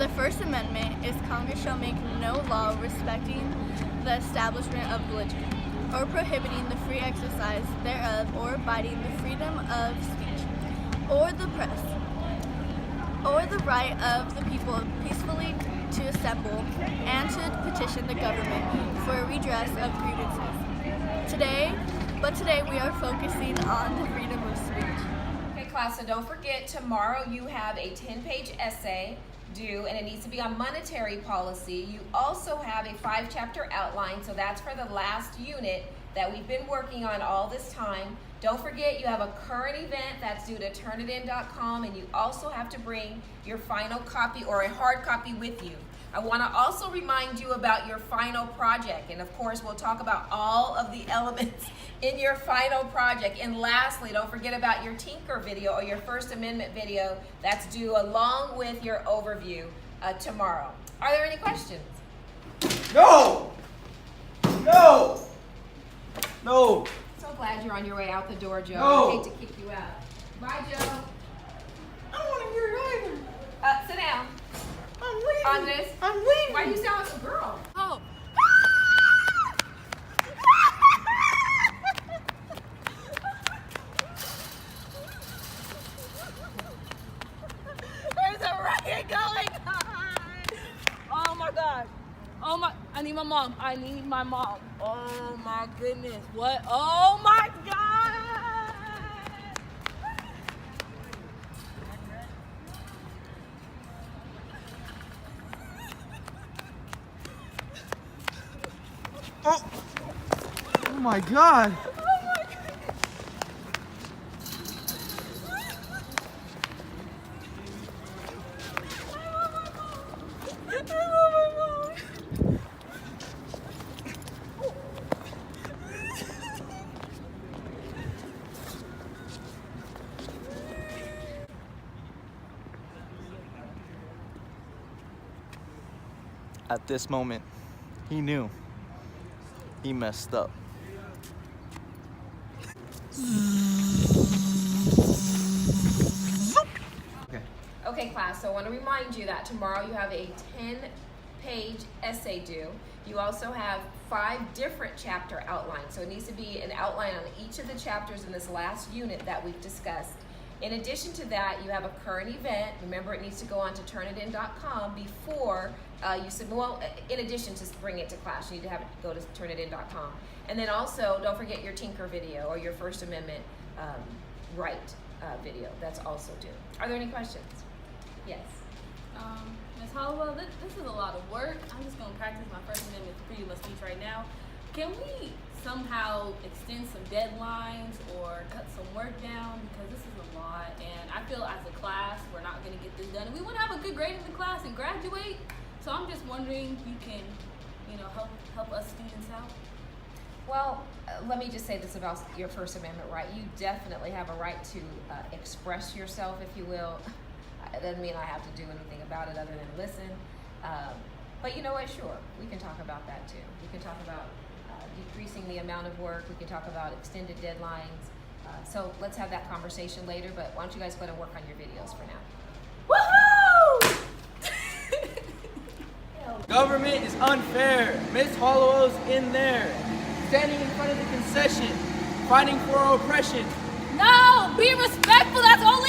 The First Amendment is Congress shall make no law respecting the establishment of religion, or prohibiting the free exercise thereof, or abiding the freedom of speech, or the press, or the right of the people peacefully to assemble and to petition the government for a redress of grievances. Today we are focusing on the freedom of speech. Okay, class, so don't forget, tomorrow you have a 10-page essay due, and it needs to be on monetary policy. You also have a 5-chapter outline, so that's for the last unit that we've been working on all this time. Don't forget, you have a current event that's due to turnitin.com, and you also have to bring your final copy or a hard copy with you. I want to also remind you about your final project, and of course we'll talk about all of the elements in your final project. And lastly, don't forget about your Tinker video or your First Amendment video that's due along with your overview tomorrow. Are there any questions? No! No! No! So glad you're on your way out the door, Joe. No. I hate to kick you out. Bye, Joe. I don't want to hear it either. Sit down. I'm leaving. Andres. I'm leaving. Why do you sound like a girl? Oh. There's a riot going on. Oh my God. Oh my, I need my mom. I need my mom. Oh my goodness. What? Oh my God. Oh my God. At this moment, he knew he messed up. Okay, class, so I want to remind you that tomorrow you have a 10-page essay due. You also have 5 different chapter outlines, so it needs to be an outline on each of the chapters in this last unit that we've discussed. In addition to that, you have a current event. Remember, it needs to go on to turnitin.com before you submit. Well, in addition to bring it to class, you need to have it go to turnitin.com. And then also, don't forget your Tinker video or your First Amendment video. That's also due. Are there any questions? Yes. Ms. Hollowell, this is a lot of work. I'm just going to practice my First Amendment freedom of speech right now. Can we somehow extend some deadlines or cut some work down? Because this is a lot, and I feel as a class, we're not going to get this done. And we want to have a good grade in the class and graduate. So I'm just wondering if you can, help us students out. Well, let me just say this about your First Amendment right. You definitely have a right to express yourself, if you will. It doesn't mean I have to do anything about it other than listen. But you know what? Sure, we can talk about that too. We can talk about decreasing the amount of work. We can talk about extended deadlines. So let's have that conversation later. But why don't you guys go ahead and work on your videos for now? Woohoo! Government is unfair. Miss Hollowell's in there, standing in front of the concession, fighting for oppression. No, be respectful. That's all